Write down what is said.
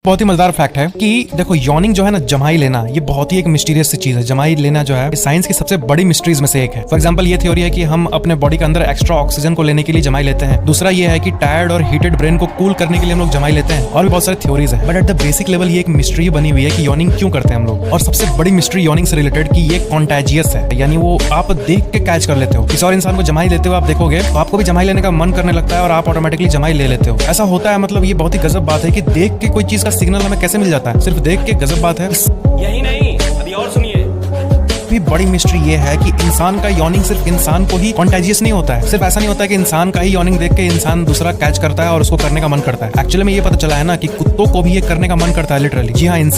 बहुत ही मजेदार फैक्ट है कि देखो यॉर्निंग जो है ना, जमाई लेना, ये बहुत ही एक मिस्टीरियस सी चीज है। जमाई लेना जो है साइंस की सबसे बड़ी मिस्ट्रीज में से एक है। फॉर एग्जांपल ये थ्योरी है कि हम अपने बॉडी के अंदर एक्स्ट्रा ऑक्सीजन को लेने के लिए जमाई लेते हैं। दूसरा ये है कि टायर्ड और हीटेड ब्रेन को कूल करने के लिए हम लोग जमाई लेते हैं। और भी बहुत सारे थ्योरीज है, but at the basic level ये एक मिस्ट्री बनी हुई है कि यॉर्निंग क्यों करते हैं हम लोग। और सबसे बड़ी मिस्ट्री यॉर्निंग से रिलेटेड कि ये कॉन्टेजियस है, यानी वो आप देख के कैच कर लेते हो। किसी और इंसान को जमाई लेते हो आप देखोगे तो आपको भी जमाई लेने का मन करने लगता है और आप ऑटोमेटिकली जमाई ले लेते हो। ऐसा होता है, मतलब ये बहुत ही गजब बात है कि देख के कोई चीज का सिग्नल हमें कैसे मिल जाता है, सिर्फ देख के। गजब बात है। यही नहीं, अभी और सुनिए। भी बड़ी मिस्ट्री ये है कि इंसान का यॉर्निंग सिर्फ इंसान को ही कॉन्टेजियस नहीं होता है। सिर्फ ऐसा नहीं होता है कि इंसान का ही यॉर्निंग देख के इंसान दूसरा कैच करता है और उसको करने का मन करता है। एक्चुअली में ये पता चला है ना कि कुत्तों को भी ये करने का मन करता है लिटरली। जी हाँ, इंसान